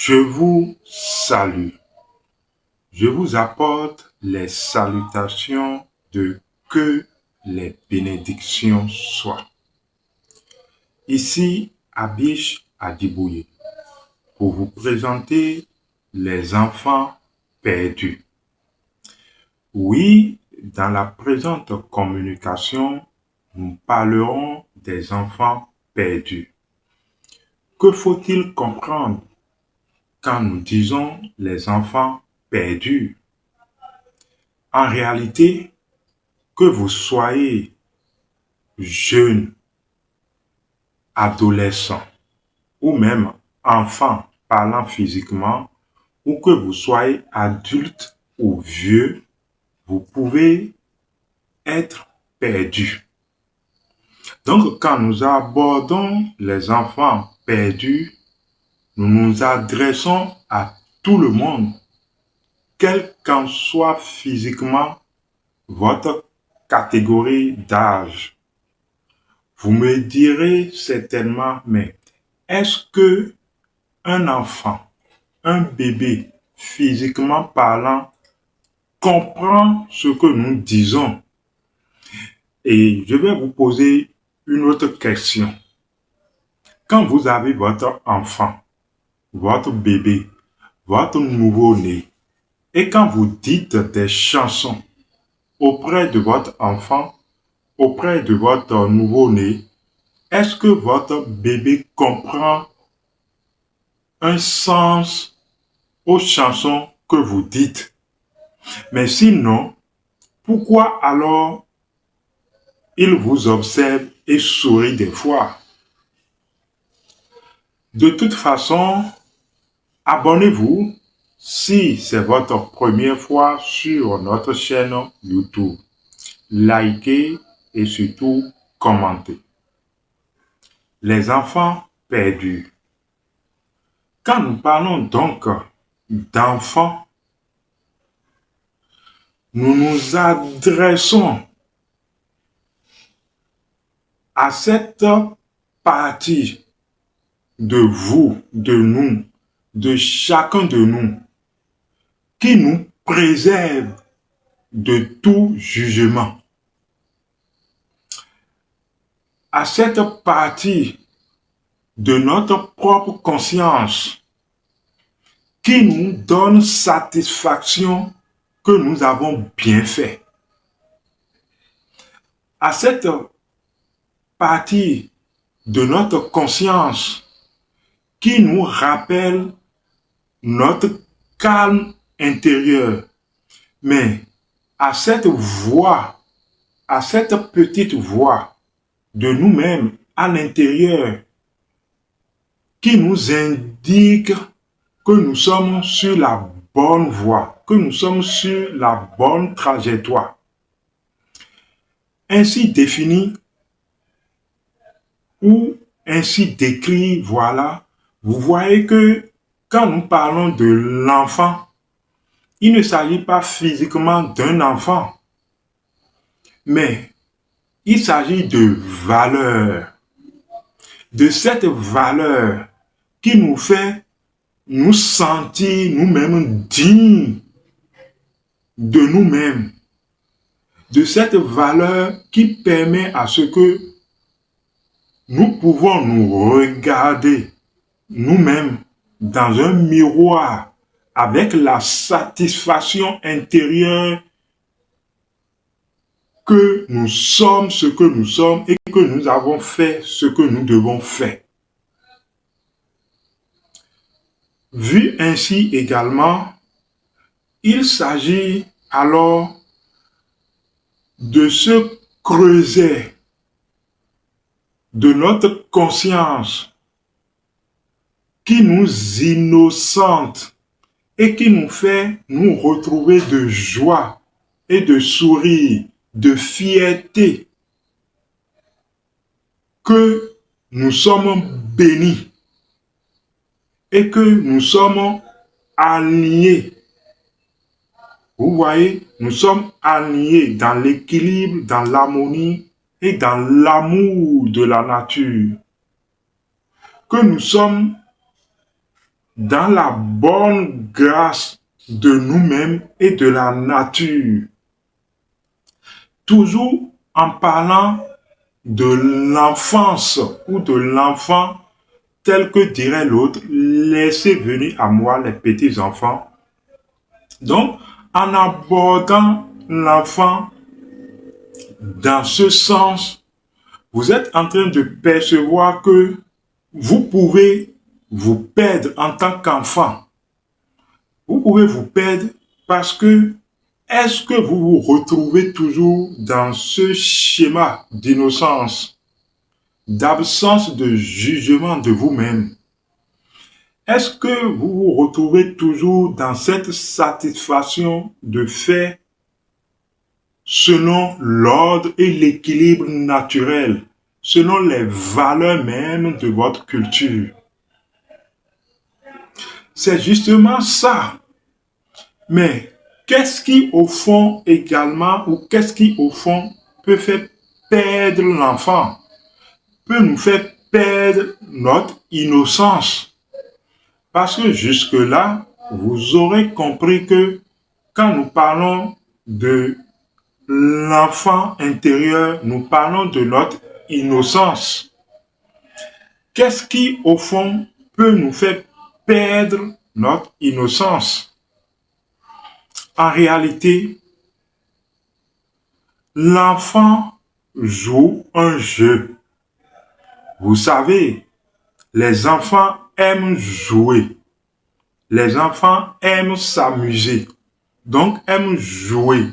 Je vous salue. Je vous apporte les salutations de que les bénédictions soient. Ici, Abish Adibouye, pour vous présenter les enfants perdus. Oui, dans la présente communication, nous parlerons des enfants perdus. Que faut-il comprendre quand nous disons les enfants perdus? En réalité, que vous soyez jeune, adolescent ou même enfant parlant physiquement, ou que vous soyez adulte ou vieux, vous pouvez être perdu. Donc, quand nous abordons les enfants perdus, nous nous adressons à tout le monde, quelle qu'en soit physiquement votre catégorie d'âge. Vous me direz certainement, mais est-ce que un enfant, un bébé, physiquement parlant, comprend ce que nous disons? Et je vais vous poser une autre question. Quand vous avez votre enfant, votre bébé, votre nouveau-né, et quand vous dites des chansons auprès de votre enfant, auprès de votre nouveau-né, est-ce que votre bébé comprend un sens aux chansons que vous dites? Mais sinon, pourquoi alors il vous observe et sourit des fois? De toute façon, abonnez-vous si c'est votre première fois sur notre chaîne YouTube. Likez et surtout commentez. Les enfants perdus. Quand nous parlons donc d'enfants, nous nous adressons à cette partie de vous, de nous, de chacun de nous, qui nous préserve de tout jugement. À cette partie de notre propre conscience qui nous donne satisfaction que nous avons bien fait. À cette partie de notre conscience qui nous rappelle notre calme intérieur. Mais à cette voix, à cette petite voix de nous-mêmes à l'intérieur qui nous indique que nous sommes sur la bonne voie, que nous sommes sur la bonne trajectoire. Ainsi défini ou ainsi décrit, voilà, vous voyez que quand nous parlons de l'enfant, il ne s'agit pas physiquement d'un enfant, mais il s'agit de valeur, de cette valeur qui nous fait nous sentir nous-mêmes dignes de nous-mêmes, de cette valeur qui permet à ce que nous pouvons nous regarder nous-mêmes dans un miroir avec la satisfaction intérieure que nous sommes ce que nous sommes et que nous avons fait ce que nous devons faire. Vu ainsi également, il s'agit alors de se creuser de notre conscience qui nous innocente et qui nous fait nous retrouver de joie et de sourire, de fierté que nous sommes bénis et que nous sommes alignés. Vous voyez, nous sommes alignés dans l'équilibre, dans l'harmonie et dans l'amour de la nature. Que nous sommes dans la bonne grâce de nous-mêmes et de la nature. Toujours en parlant de l'enfance ou de l'enfant tel que dirait l'autre, laissez venir à moi les petits enfants. Donc, en abordant l'enfant dans ce sens, vous êtes en train de percevoir que vous pouvez vous perdre en tant qu'enfant. Vous pouvez vous perdre parce que est-ce que vous vous retrouvez toujours dans ce schéma d'innocence, d'absence de jugement de vous-même? Est-ce que vous vous retrouvez toujours dans cette satisfaction de faire selon l'ordre et l'équilibre naturel, selon les valeurs mêmes de votre culture? C'est justement ça. Mais qu'est-ce qui au fond également, ou qu'est-ce qui au fond peut faire perdre l'enfant, peut nous faire perdre notre innocence? Parce que jusque-là, vous aurez compris que quand nous parlons de l'enfant intérieur, nous parlons de notre innocence. Qu'est-ce qui, au fond, peut nous faire perdre notre innocence? En réalité, l'enfant joue un jeu. Vous savez, les enfants aiment jouer. Les enfants aiment s'amuser. Donc, aiment jouer.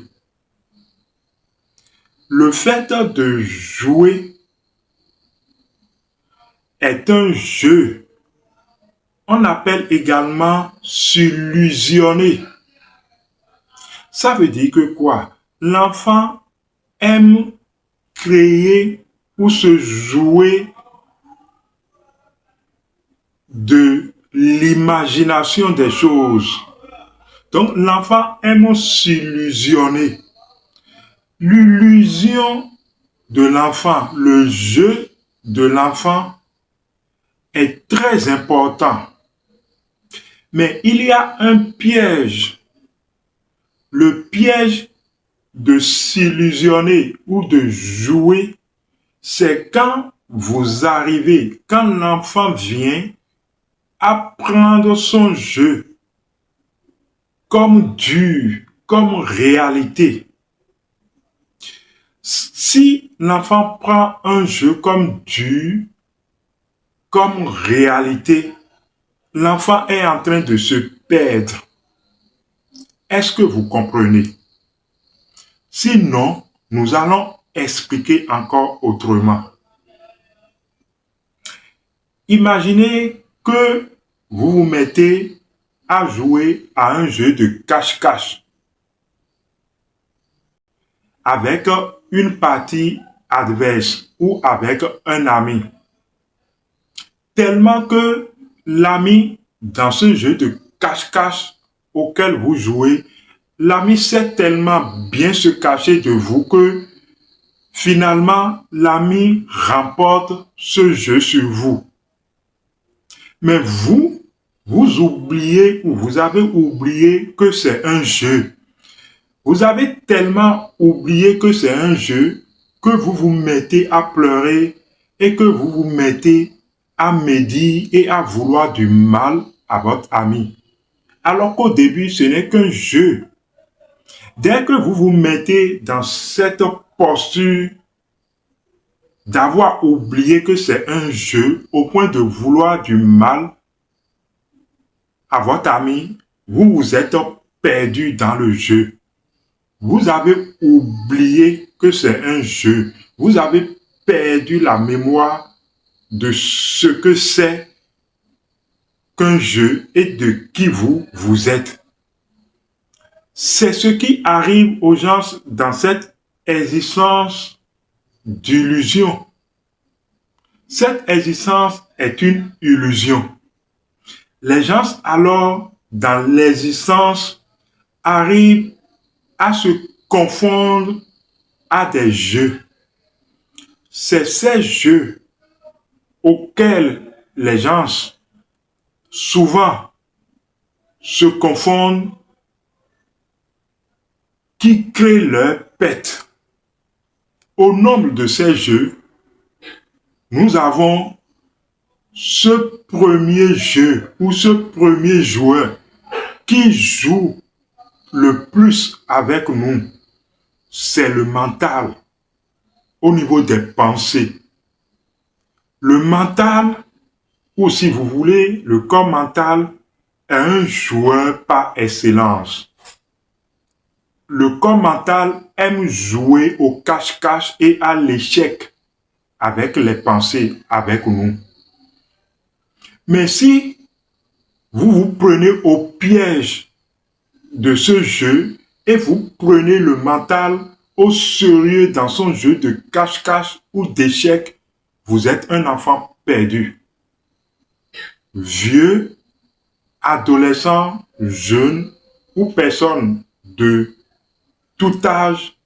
Le fait de jouer est un jeu. On appelle également s'illusionner. Ça veut dire que quoi? L'enfant aime créer ou se jouer de l'imagination des choses. Donc l'enfant aime s'illusionner. L'illusion de l'enfant, le jeu de l'enfant est très important. Mais il y a un piège. Le piège de s'illusionner ou de jouer, c'est quand vous arrivez, quand l'enfant vient à prendre son jeu comme dur, comme réalité. Si l'enfant prend un jeu comme dur, comme réalité, l'enfant est en train de se perdre. Est-ce que vous comprenez? Sinon, nous allons expliquer encore autrement. Imaginez que vous vous mettez à jouer à un jeu de cache-cache avec une partie adverse ou avec un ami. Tellement que l'ami, dans ce jeu de cache-cache auquel vous jouez, l'ami sait tellement bien se cacher de vous que finalement, l'ami remporte ce jeu sur vous. Mais vous oubliez ou vous avez oublié que c'est un jeu. Vous avez tellement oublié que c'est un jeu que vous vous mettez à pleurer et que vous vous mettez à médire et à vouloir du mal à votre ami. Alors qu'au début, ce n'est qu'un jeu. Dès que vous vous mettez dans cette posture d'avoir oublié que c'est un jeu au point de vouloir du mal à votre ami, vous vous êtes perdu dans le jeu. Vous avez oublié que c'est un jeu. Vous avez perdu la mémoire de ce que c'est qu'un jeu et de qui vous êtes. C'est ce qui arrive aux gens dans cette existence d'illusion. Cette existence est une illusion. Les gens alors, dans l'existence, arrivent à se confondre à des jeux. C'est ces jeux auxquels les gens souvent se confondent, qui créent leur pète. Au nombre de ces jeux, nous avons ce premier jeu ou ce premier joueur qui joue le plus avec nous, c'est le mental au niveau des pensées. Le mental, ou si vous voulez, le corps mental est un joueur par excellence. Le corps mental aime jouer au cache-cache et à l'échec avec les pensées, avec nous. Mais si vous vous prenez au piège de ce jeu et vous prenez le mental au sérieux dans son jeu de cache-cache ou d'échec, vous êtes un enfant perdu. Vieux, adolescent, jeune ou personne de tout âge,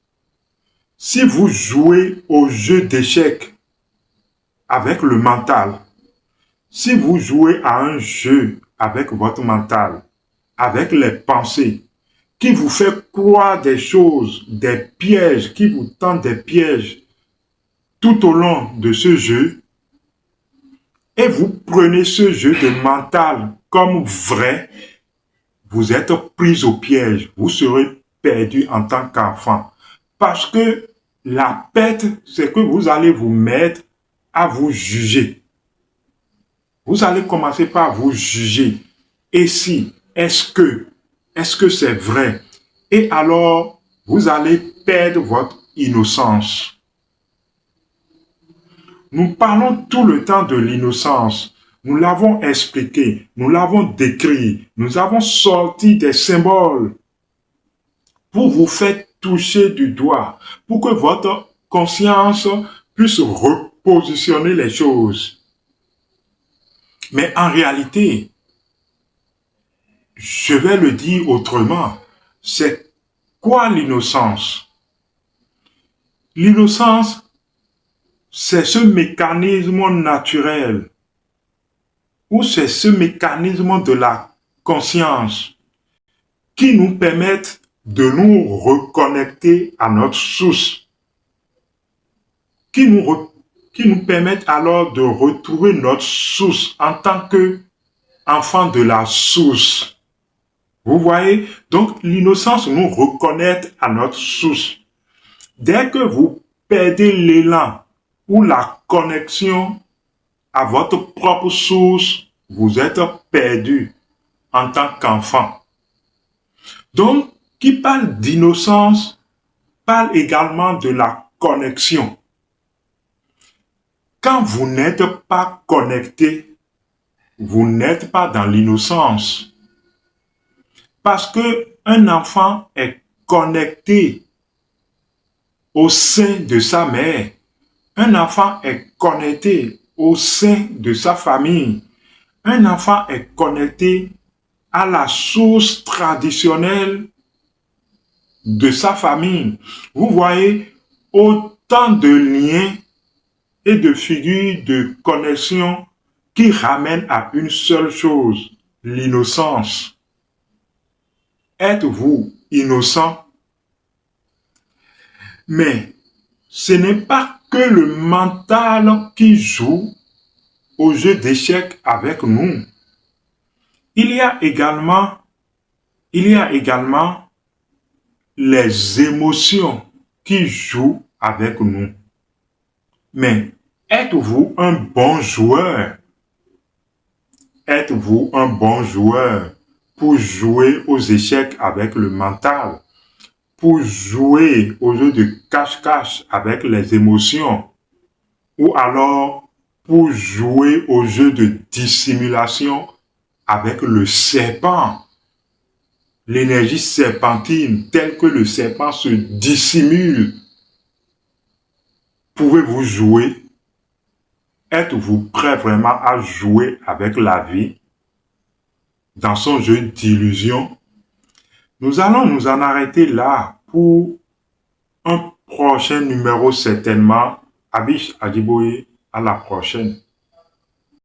si vous jouez au jeu d'échec avec le mental, si vous jouez à un jeu avec votre mental, avec les pensées, qui vous fait croire des choses, des pièges, qui vous tendent des pièges tout au long de ce jeu, et vous prenez ce jeu de mental comme vrai, vous êtes pris au piège, vous serez perdu en tant qu'enfant. Parce que la perte, c'est que vous allez vous mettre à vous juger. Vous allez commencer par vous juger. Et si, est-ce que c'est vrai? Et alors, vous allez perdre votre innocence. Nous parlons tout le temps de l'innocence. Nous l'avons expliqué, nous l'avons décrit, nous avons sorti des symboles pour vous faire toucher du doigt, pour que votre conscience puisse repositionner les choses. Mais en réalité, je vais le dire autrement, c'est quoi l'innocence? L'innocence, c'est ce mécanisme naturel ou c'est ce mécanisme de la conscience qui nous permet de nous reconnecter à notre source, qui nous permet alors de retrouver notre source en tant qu'enfant de la source. Vous voyez? Donc, l'innocence nous reconnaît à notre source. Dès que vous perdez l'élan ou la connexion à votre propre source, vous êtes perdu en tant qu'enfant. Donc, qui parle d'innocence, parle également de la connexion. Quand vous n'êtes pas connecté, vous n'êtes pas dans l'innocence. Parce qu'un enfant est connecté au sein de sa mère. Un enfant est connecté au sein de sa famille. Un enfant est connecté à la source traditionnelle de sa famille. Vous voyez, autant de liens et de figures de connexion qui ramènent à une seule chose, l'innocence. Êtes-vous innocent? Mais ce n'est pas que le mental qui joue au jeu d'échecs avec nous. Il y a également les émotions qui jouent avec nous. Mais êtes-vous un bon joueur? Êtes-vous un bon joueur pour jouer aux échecs avec le mental? Pour jouer au jeu de cache-cache avec les émotions? Ou alors pour jouer au jeu de dissimulation avec le serpent? L'énergie serpentine, telle que le serpent se dissimule. Pouvez-vous jouer? Êtes-vous prêt vraiment à jouer avec la vie dans son jeu d'illusion? Nous allons nous en arrêter là pour un prochain numéro certainement. Abish Adiboye, à la prochaine.